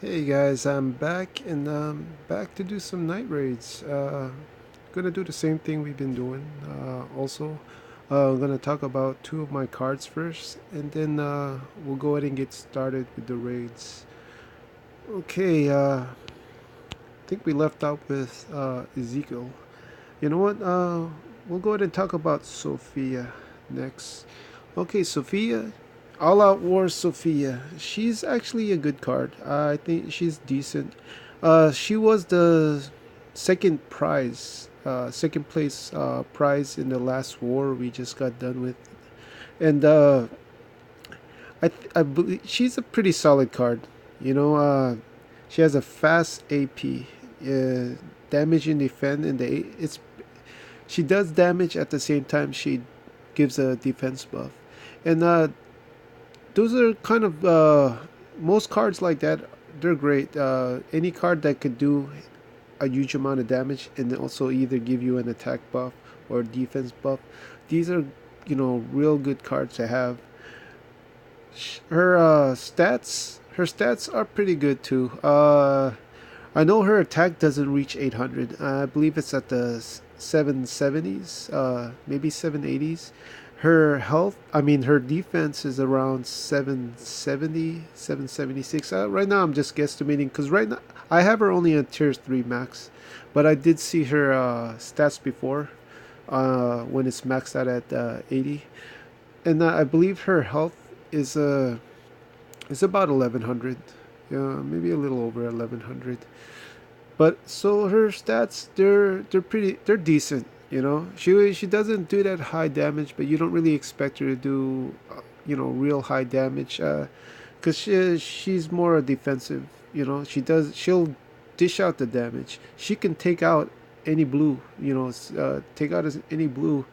Hey guys, I'm back and back to do some night raids. Gonna do the same thing we've been doing. I'm gonna talk about two of my cards first, and then we'll go ahead and get started with the raids. Okay, I think we left out with Ezekiel. You know what? We'll go ahead and talk about Sophia next. Okay, Sophia, All Out War Sophia. She's actually a good card. I think she's decent. She was the second place prize in the last war we just got done with, and I believe she's a pretty solid card. You know, she has a fast AP, damage and defend, and it's she does damage at the same time she gives a defense buff, and those are kind of most cards like that. They're great. Any card that could do a huge amount of damage and also either give you an attack buff or defense buff. These are real good cards to have. Her stats are pretty good too. I know her attack doesn't reach 800. I believe it's at the 770s, maybe 780s. Her health, I mean, her defense is around 770, 776. Right now, I'm just guesstimating because right now I have her only on tier 3 max, but I did see her stats before when it's maxed out at 80. And I believe her health is is about 1100. Yeah, maybe a little over 1100. But so her stats, they're decent. She doesn't do that high damage, but you don't really expect her to do real high damage because she's more defensive. She'll dish out the damage. She can take out any blue. Take out any blue.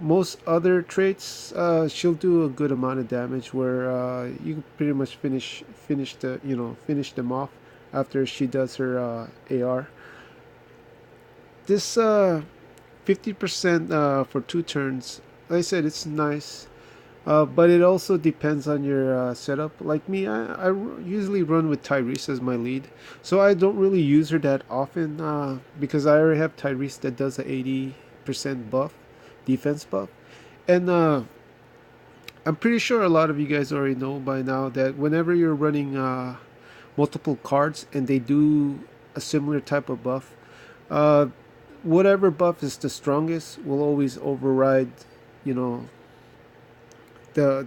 Most other traits, she'll do a good amount of damage where you can pretty much finish them off after she does her AR. This 50% for 2 turns, like I said, it's nice. But it also depends on your setup. Like me, I usually run with Tyrese as my lead, so I don't really use her that often because I already have Tyrese that does a 80% buff, defense buff, and I'm pretty sure a lot of you guys already know by now that whenever you're running multiple cards and they do a similar type of buff, uh, whatever buff is the strongest will always override, you know, the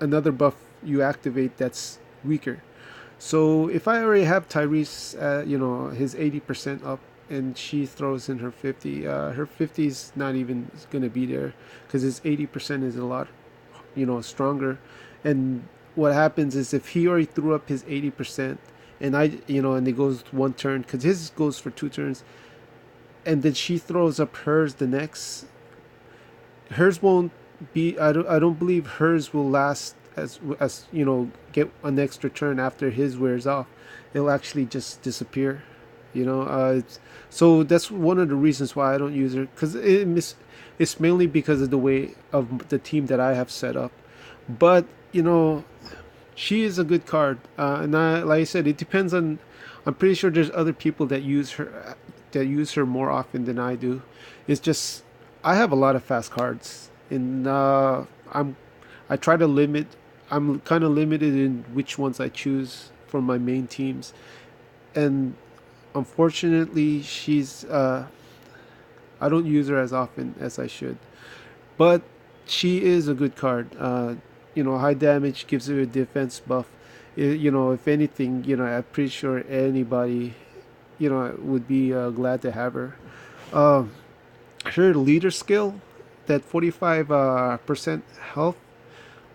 another buff you activate that's weaker. So if I already have Tyrese, his 80% up, and she throws in her 50, her 50 is not even gonna be there because his 80% is a lot, stronger. And what happens is if he already threw up his 80%, and and it goes 1 turn because his goes for 2 turns, and then she throws up hers the next, hers won't be. I don't believe hers will last as get an extra turn after his wears off. It'll actually just disappear. So that's one of the reasons why I don't use her because it's mainly because of the way of the team that I have set up. But she is a good card, and like I said, it depends on. I'm pretty sure there's other people that use her more often than I do. It's just I have a lot of fast cards, and I try to limit. I'm kind of limited in which ones I choose for my main teams, and unfortunately, I don't use her as often as I should. But she is a good card. High damage gives her a defense buff. If anything, I'm pretty sure anybody, would be glad to have her. Um, Her leader skill, that 45 percent health,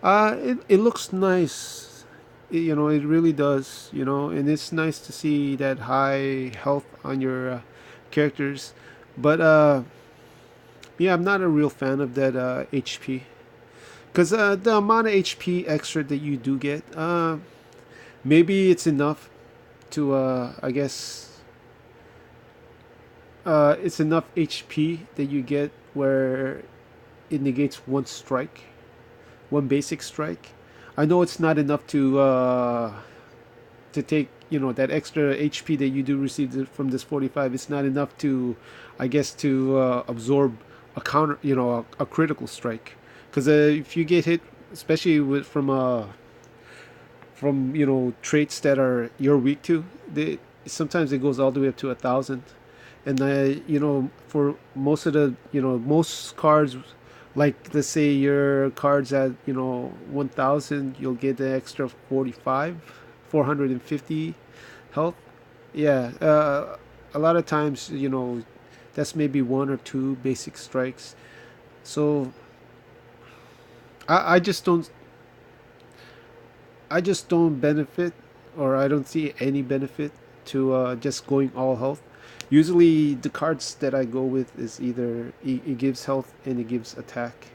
it looks nice. It really does. And it's nice to see that high health on your characters. But yeah, I'm not a real fan of that HP because the amount of HP extra that you do get, maybe it's enough to, I guess, it's enough HP that you get where it negates one strike, one basic strike. I know it's not enough to take that extra HP that you do receive from this 45, it's not enough to, I guess, to absorb a counter, a critical strike. Because if you get hit, especially from traits that are you're weak to, they sometimes it goes all the way up to 1,000. And for most of the most cards, like let's say your cards at 1,000, you'll get the extra 45, 450 health. Yeah, a lot of times that's maybe one or two basic strikes. So I just don't benefit, or I don't see any benefit to just going all health. Usually, the cards that I go with is either it gives health and it gives attack,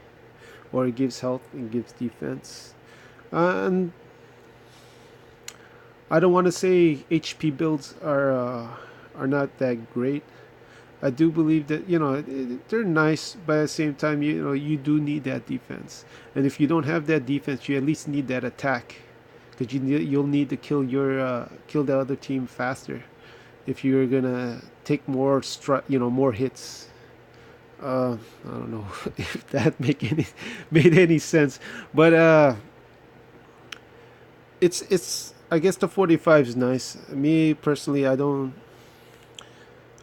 or it gives health and gives defense. And I don't want to say HP builds are not that great. I do believe that they're nice, but at the same time, you do need that defense. And if you don't have that defense, you at least need that attack, because you'll need to kill the other team faster if you're gonna take more hits. I don't know if that made any sense, but it's I guess the 45 is nice. Me personally, I'm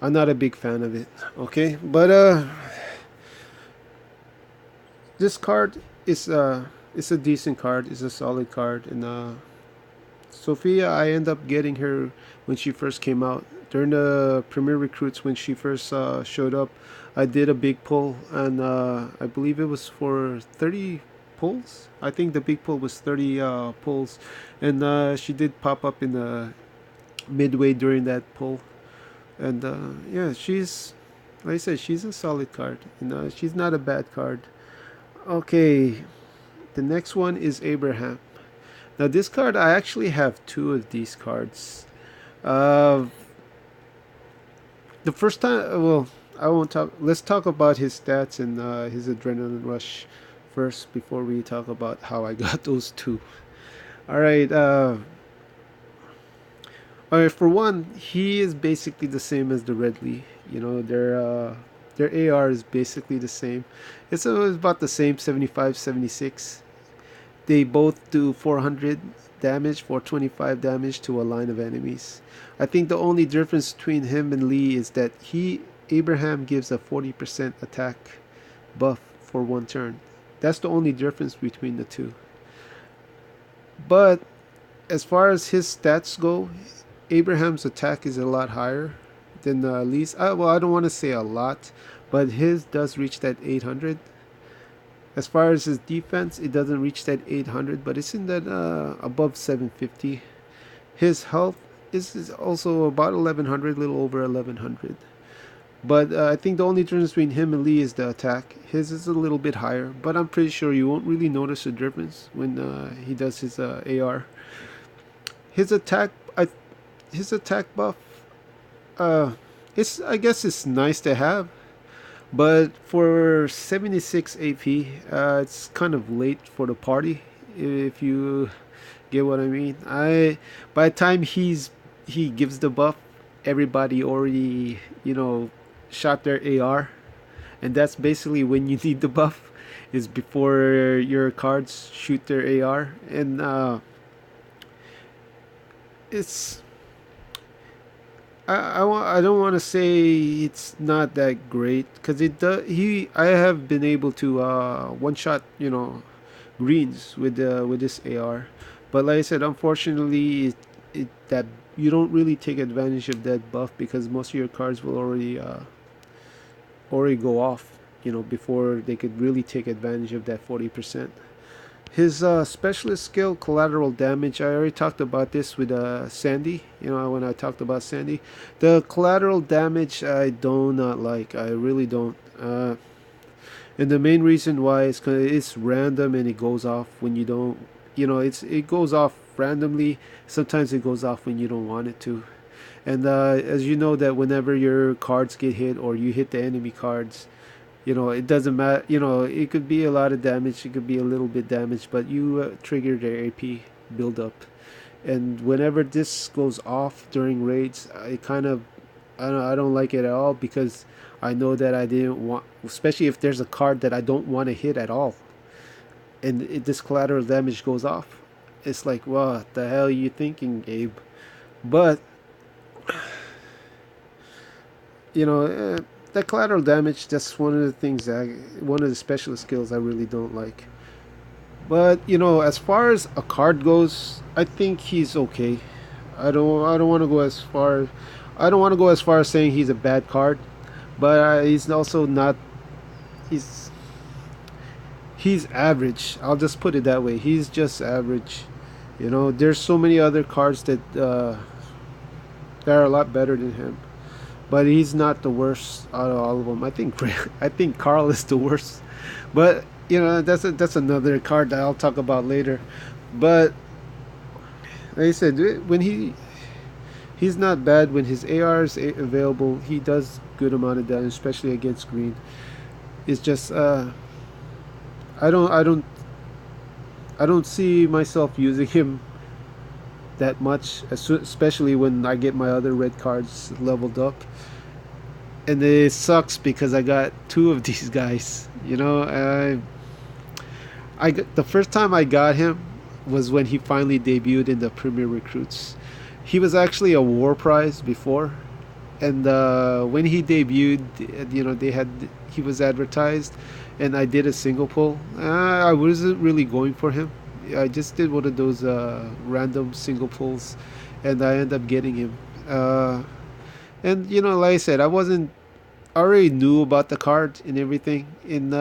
not a big fan of it. Okay, but this card is a decent card. It's a solid card, and Sophia, I end up getting her when she first came out during the Premier Recruits when she first showed up. I did a big pull, and I believe it was for 30 pulls. I think the big pull was 30 pulls, and she did pop up in the midway during that pull. And yeah, she's like I said, she's a solid card, and she's not a bad card. Okay, the next one is Abraham. Now this card, I actually have two of these cards. Uh, the first time, well, I won't talk. Let's talk about his stats and his adrenaline rush first before we talk about how I got those two. All right. All right. For one, he is basically the same as the Redley. Their AR is basically the same. It's about the same 75, 76. They both do 400 damage, 425 damage to a line of enemies. I think the only difference between him and Lee is that Abraham gives a 40% attack buff for one turn. That's the only difference between the two. But as far as his stats go, Abraham's attack is a lot higher than Lee's. Well, I don't want to say a lot, but his does reach that 800. As far as his defense, it doesn't reach that 800, but it's in that above 750. His health is also about 1100, a little over 1100. But I think the only difference between him and Lee is the attack. His is a little bit higher, but I'm pretty sure you won't really notice a difference when he does his AR. His attack, his attack buff, I guess it's nice to have, but for 76 AP, it's kind of late for the party, if you get what I mean. By the time he gives the buff, everybody already shot their AR, and that's basically when you need the buff, is before your cards shoot their AR, and it's I don't want to say it's not that great, because it does. I have been able to one shot greens with this AR, but like I said, unfortunately, that you don't really take advantage of that buff because most of your cards will already go off before they could really take advantage of that 40%. His specialist skill, collateral damage. I already talked about this with Sandy. When I talked about Sandy, the collateral damage I do not like. I really don't. And the main reason why is because it's random and it goes off when you don't. It goes off randomly. Sometimes it goes off when you don't want it to. And as you know that whenever your cards get hit or you hit the enemy cards, it doesn't matter. It could be a lot of damage, it could be a little bit damage, but you trigger their AP build up, And whenever this goes off during raids, I don't like it at all, because I know that I didn't want, especially if there's a card that I don't want to hit at all, and this collateral damage goes off. It's like, what the hell are you thinking, Gabe? But you know, that collateral damage, that's one of the things that one of the specialist skills I really don't like. But you know, as far as a card goes, I think he's okay. I don't want to go as far. I don't want to go as far as saying he's a bad card, but he's also not. He's he's average. I'll just put it that way. He's just average. You know, there's so many other cards that are a lot better than him, but he's not the worst out of all of them. I think I think Carl is the worst, but you know, that's another card that I'll talk about later. But like I said, when he's not bad when his AR is available. He does good amount of damage, especially against green. It's just I don't I don't I don't see myself using him that much, especially when I get my other red cards leveled up. And it sucks because I got two of these guys. You know, the first time I got him was when he finally debuted in the Premier Recruits. He was actually a war prize before, and when he debuted, you know, he was advertised, and I did a single pull. I wasn't really going for him. I just did one of those random single pulls, and I ended up getting him. And you know, like I said, I already knew about the card and everything, and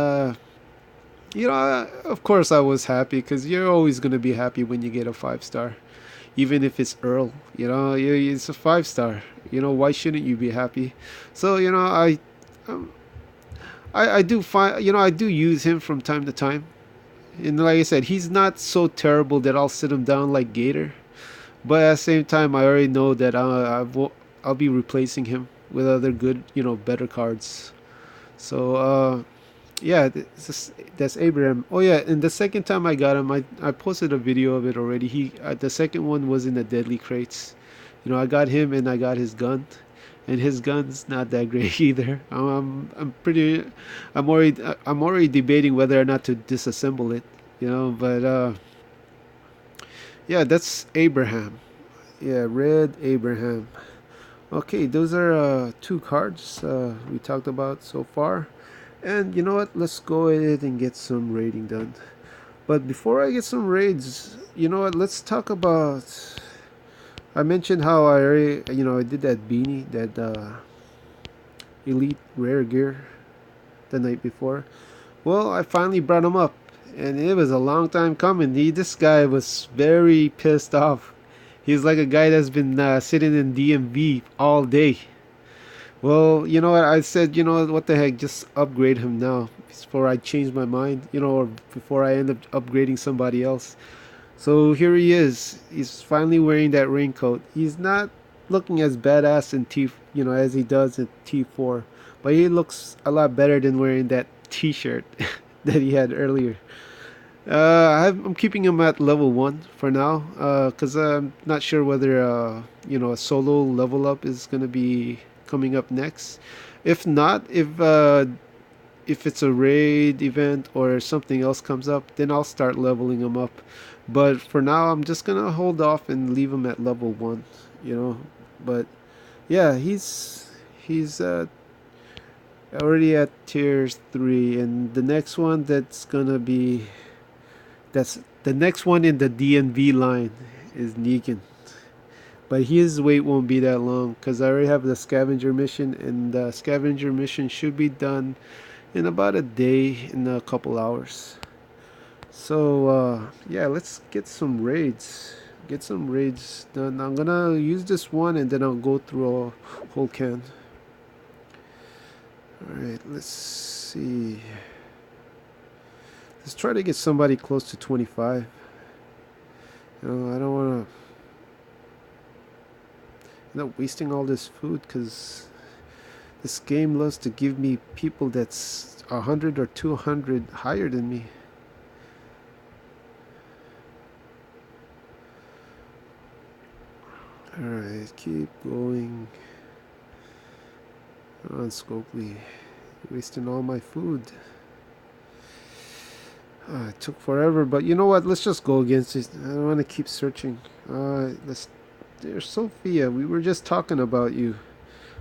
you know, of course I was happy, because you're always gonna be happy when you get a 5 star, even if it's Earl. You know, it's a 5 star. You know, why shouldn't you be happy? So you know, um, I do find, you know, I do use him from time to time, and like I said, he's not so terrible that I'll sit him down like Gator. But at the same time, I already know that I'll be replacing him with other good, you know, better cards. So yeah, that's Abraham. Oh yeah, and the second time I got him, I posted a video of it already. The second one was in the deadly crates. You know, I got him and I got his gun, and his gun's not that great either. I'm already debating whether or not to disassemble it. You know, but yeah, that's Abraham. Yeah, red Abraham. Okay, those are two cards we talked about so far. And you know what? Let's go ahead and get some raiding done. But before I get some raids, you know what? Let's talk about. I mentioned how I already, you know, I did that beanie, that elite rare gear the night before. Well, I finally brought him up, and it was a long time coming. This guy was very pissed off. He's like a guy that's been sitting in DMV all day. Well, you know what? I said, you know what the heck, just upgrade him now before I change my mind, you know, or before I end up upgrading somebody else. So here he is. He's finally wearing that raincoat. He's not looking as badass in you know, as he does in T4, but he looks a lot better than wearing that T-shirt that he had earlier. I'm keeping him at level 1 for now, because I'm not sure whether you know, a solo level up is gonna be coming up next. If not, if it's a raid event or something else comes up, then I'll start leveling him up. But for now, I'm just gonna hold off and leave him at level 1. You know, but yeah, he's already at tier 3, and the next one that's the next one in the DNV line is Negan. But his wait won't be that long, because I already have the scavenger mission, and the scavenger mission should be done in about a day, in a couple hours. So yeah, let's get some raids. Get some raids done. I'm gonna use this one, and then I'll go through a whole can. Alright, let's see. Let's try to get somebody close to 25. You know, I don't want to end up wasting all this food, because this game loves to give me people that's 100 or 200 higher than me. Alright, keep going. Come on, Scopely. You're wasting all my food. It took forever, but you know what? Let's just go against it. I don't want to keep searching. Let's. There's Sophia. We were just talking about you.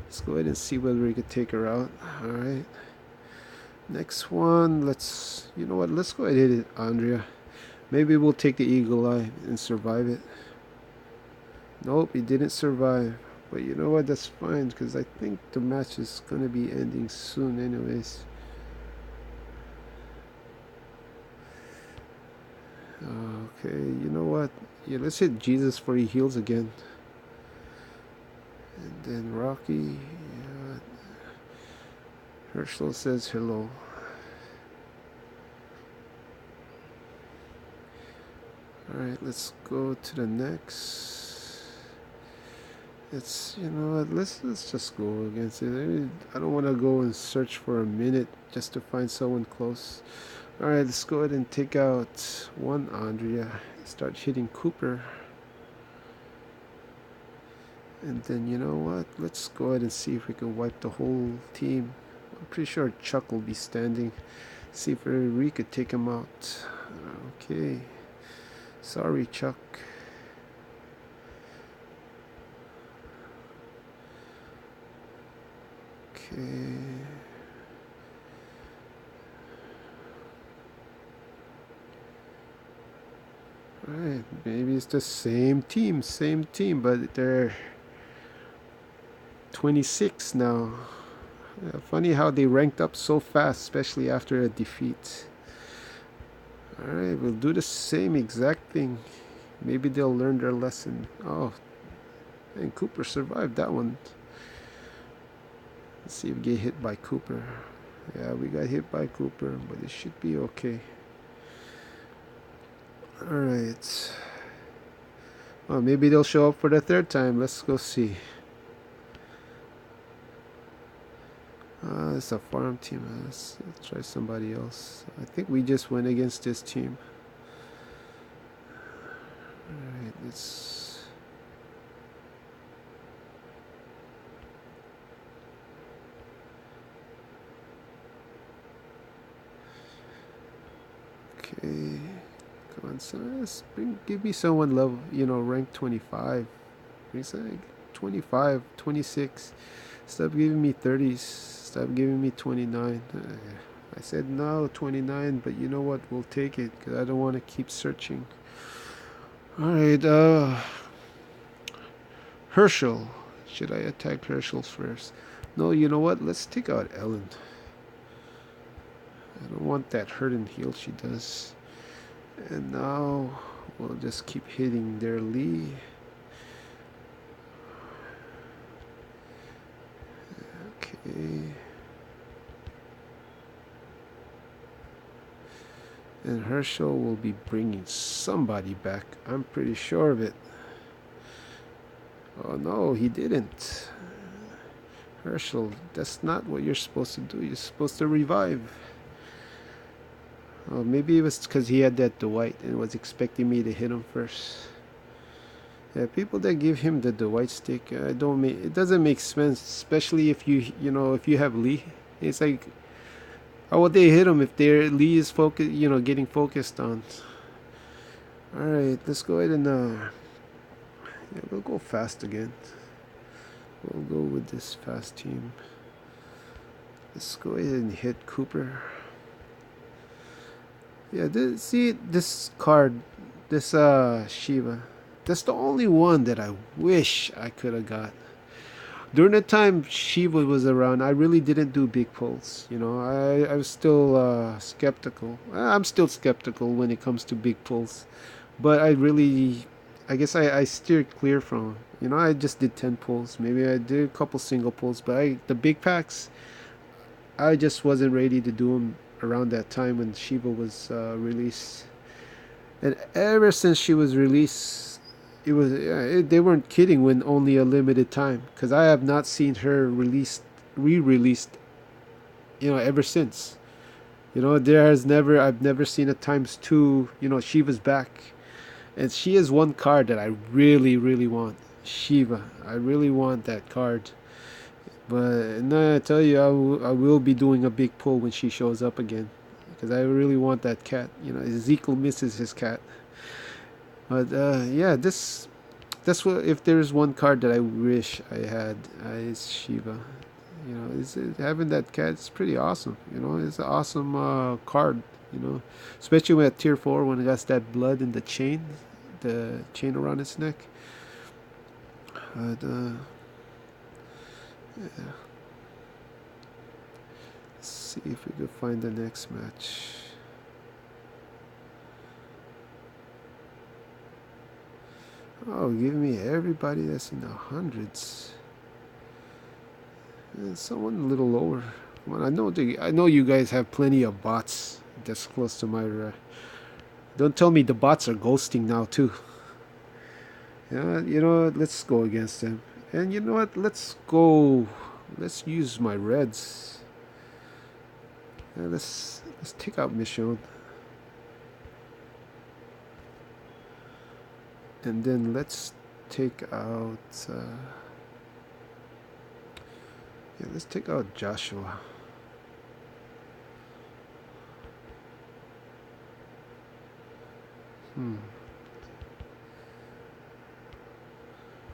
Let's go ahead and see whether we could take her out. Alright. Next one, let's. You know what? Let's go ahead and hit it, Andrea. Maybe we'll take the Eagle Eye and survive it. Nope, he didn't survive. But you know what? That's fine because I think the match is going to be ending soon, anyways. Okay, you know what? Yeah, let's hit Jesus for he heals again. And then Rocky. Yeah. Herschel says hello. Alright, let's go to the next. It's, you know what, let's just go against it. I don't want to go and search for a minute just to find someone close. Alright, let's go ahead and take out one Andrea. Start hitting Cooper. And then, you know what, let's go ahead and see if we can wipe the whole team. I'm pretty sure Chuck will be standing. See if we could take him out. Okay. Sorry, Chuck. Okay. Alright, maybe it's the same team, but they're 26 now. Funny how they ranked up so fast, especially after a defeat. Alright, we'll do the same exact thing. Maybe they'll learn their lesson. Oh, and Cooper survived that one. Let's see if we get hit by Cooper. Yeah, we got hit by Cooper, but it should be okay. Alright. Well, maybe they'll show up for the third time. Let's go see. It's a farm team. Let's try somebody else. I think we just went against this team. Alright, let's. Okay. Come on, son. Give me someone level, rank 25. It's like 25, 26. Stop giving me 30s. Stop giving me 29. I said no, 29, but you know what? We'll take it because I don't want to keep searching. Alright, Herschel. Should I attack Herschel first? No, you know what? Let's take out Ellen. I don't want that hurt and heal she does. And now we'll just keep hitting their Lee. Okay. And Herschel will be bringing somebody back. I'm pretty sure of it. Oh no, he didn't. Herschel, that's not what you're supposed to do. You're supposed to revive. Oh, maybe it was because he had that Dwight and was expecting me to hit him first. Yeah, people that give him the Dwight stick, it doesn't make sense, especially if if you have Lee. It's like, how would they hit him if their Lee is getting focused on? All right, let's go ahead and yeah, we'll go fast again. We'll go with this fast team. Let's go ahead and hit Cooper. Yeah, see this card, this Shiva. That's the only one that I wish I could have got. During the time Shiva was around, I really didn't do big pulls. I was still skeptical. I'm still skeptical when it comes to big pulls. But I guess I steered clear from them. I just did 10 pulls. Maybe I did a couple single pulls. But the big packs, I just wasn't ready to do them around that time when Shiva was released. And ever since she was released, they weren't kidding when only a limited time, because I have not seen her re-released ever since. I've never seen a ×2. Shiva's back, and she is one card that I really want. Shiva. I really want that card. But no, I tell you, I will be doing a big pull when she shows up again, because I really want that cat. You know, Ezekiel misses his cat. But yeah, that's what, if there's one card that I wish I had, is Shiva. You know, having that cat is pretty awesome. You know, it's an awesome card. You know, especially when at tier 4 when it has that blood in the chain around its neck. But yeah. Let's see if we can find the next match. Oh, give me everybody that's in the hundreds. And someone a little lower. Come on, I know you guys have plenty of bots that's close to my. Don't tell me the bots are ghosting now too. Yeah, you know what? Let's go against them. And you know what? Let's go. Let's use my reds. Yeah, let's take out Michonne. And then let's take out. Yeah, let's take out Joshua.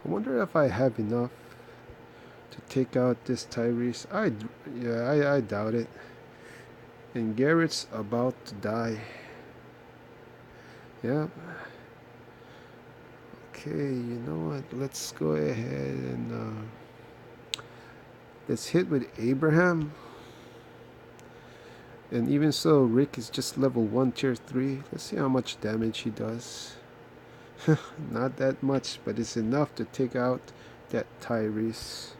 I wonder if I have enough to take out this Tyrese. I doubt it. And Garrett's about to die. Yeah. Okay, you know what? Let's go ahead and let's hit with Abraham. And even so, Rick is just level 1 tier 3. Let's see how much damage he does. Not that much, but it's enough to take out that Tyrese.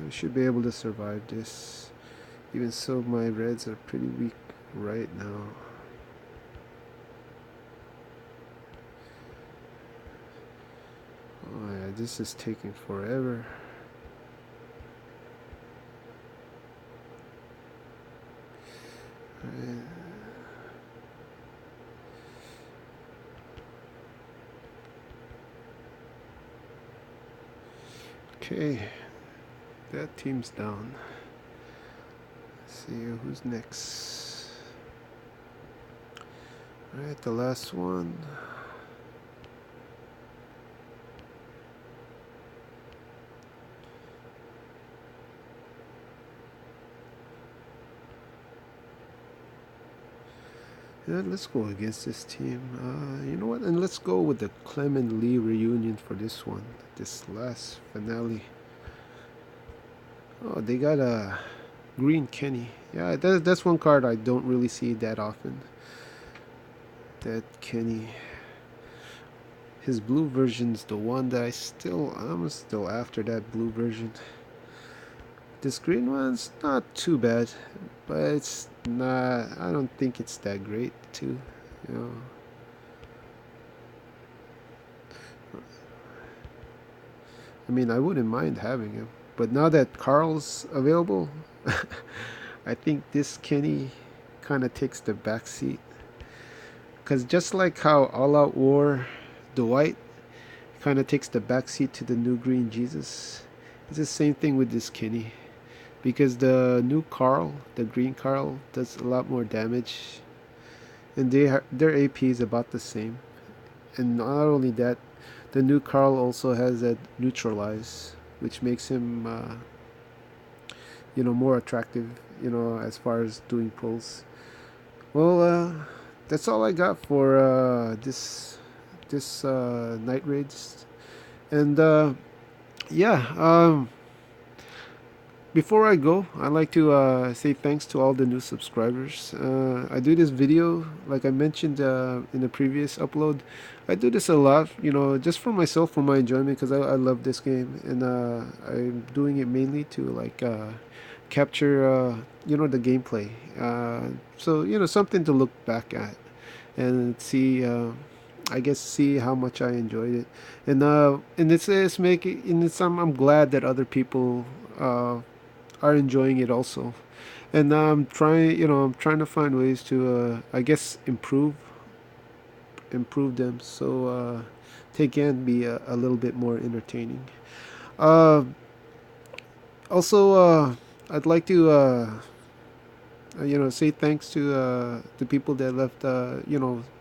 We should be able to survive this. Even so, my reds are pretty weak right now. Oh yeah, this is taking forever. Okay, that team's down. Let's see who's next. Alright, the last one. Yeah, let's go against this team. You know what? And let's go with the Clement Lee reunion for this one. This last finale. Oh, they got a Green Kenny. Yeah, that's one card I don't really see that often. That Kenny. His blue version's the one that I'm still after that blue version. This green one's not too bad, but it's not. I don't think it's that great too. You know. I mean, I wouldn't mind having him, but now that Carl's available, I think this Kenny kind of takes the back seat. Because just like how All Out War Dwight kind of takes the back seat to the new Green Jesus, it's the same thing with this Kenny. Because the new Carl, the green Carl, does a lot more damage, and their AP is about the same. And not only that, the new Carl also has that neutralize, which makes him, more attractive, as far as doing pulls. Well, that's all I got for this night raids, and yeah. Before I go, I'd like to say thanks to all the new subscribers. I do this video, like I mentioned in the previous upload. I do this a lot, just for myself, for my enjoyment, because I love this game. And I'm doing it mainly to, like, capture, the gameplay. So, something to look back at and see, I guess, see how much I enjoyed it. And it's making, and I'm glad that other people are enjoying it also. And I'm trying to find ways to I guess improve improve them so they can be a little bit more entertaining. Uh, Also, I'd like to say thanks to the people that left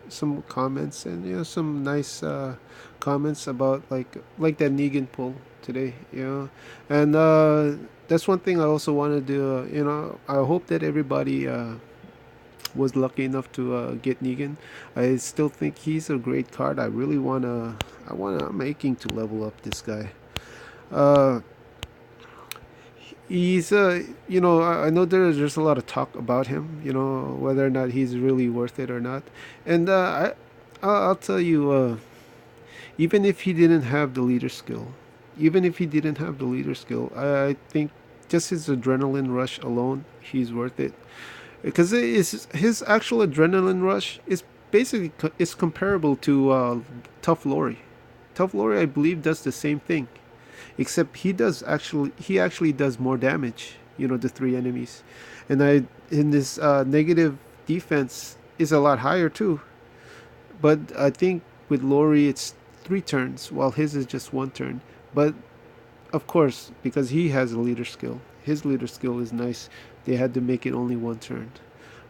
some comments, and some nice comments about like that Negan poll today. And that's one thing I also want to do. I hope that everybody was lucky enough to get Negan. I still think he's a great card. I really wanna. I'm aching to level up this guy. Uh, he's I know there's a lot of talk about him, whether or not he's really worth it or not. And I'll tell you, even if he didn't have the leader skill, I think just his adrenaline rush alone, he's worth it. Because his actual adrenaline rush is basically it's comparable to Tough Lori. Tough Lori, I believe, does the same thing, except he actually does more damage. The three enemies, and I in this negative defense is a lot higher too. But I think with Lori it's 3 turns, while his is just 1 turn. But of course, because he has a leader skill, his leader skill is nice. They had to make it only 1 turn.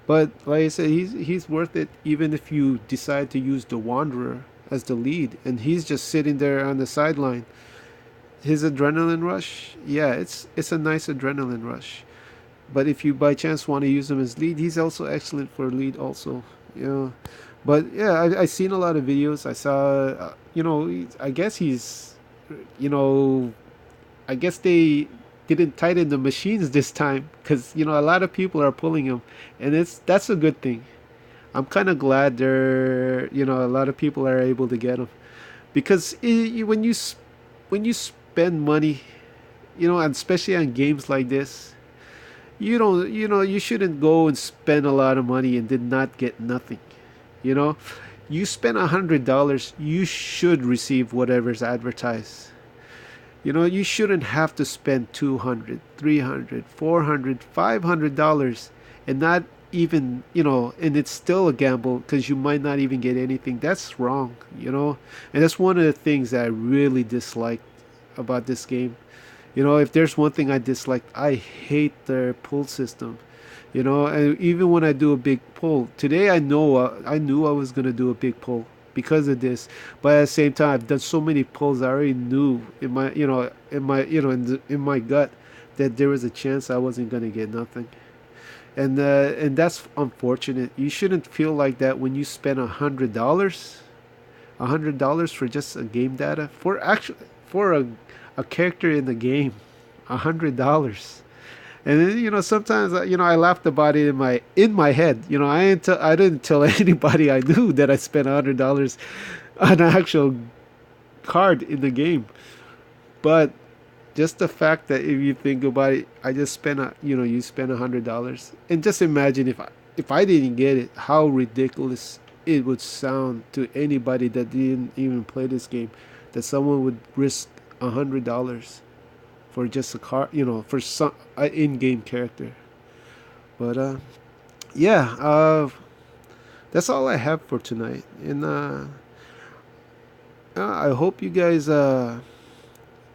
But like I said, he's worth it even if you decide to use the Wanderer as the lead, and he's just sitting there on the sideline. His adrenaline rush, yeah, it's a nice adrenaline rush. But if you by chance want to use him as lead, he's also excellent for lead also. You know, but yeah, I seen a lot of videos. I saw, I guess he's, you know, I guess they didn't tighten the machines this time because a lot of people are pulling him, and that's a good thing. I'm kind of glad a lot of people are able to get him because when you spend money, and especially on games like this, you don't, you shouldn't go and spend a lot of money and did not get nothing. You know, you spend $100, you should receive whatever's advertised. You shouldn't have to spend 200, 300, 400, $500 and not even, and it's still a gamble because you might not even get anything. That's wrong. And that's one of the things that I really dislike about this game. If there's one thing I dislike, I hate their pull system. And even when I do a big pull today, I knew I was gonna do a big pull because of this. But at the same time, I've done so many pulls. I already knew in my, in my gut that there was a chance I wasn't gonna get nothing. And that's unfortunate. You shouldn't feel like that when you spend $100 for just a game data for a character in the game. $100. And then sometimes I laughed about it in my head. I didn't tell anybody I knew that I spent $100 on an actual card in the game. But just the fact that if you think about it, I just spent you spend $100, and just imagine if I didn't get it, how ridiculous it would sound to anybody that didn't even play this game, that someone would risk $100 for just a car, for some in-game character. But yeah, that's all I have for tonight, and I hope you guys,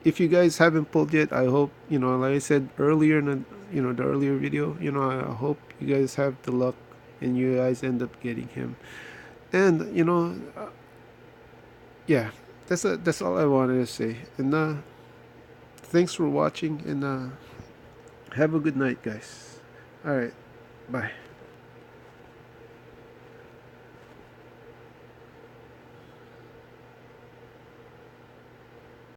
if you guys haven't pulled yet, I hope like I said earlier in the earlier video, I hope you guys have the luck and you guys end up getting him, and yeah, that's all I wanted to say, and thanks for watching, and have a good night, guys. All right, bye.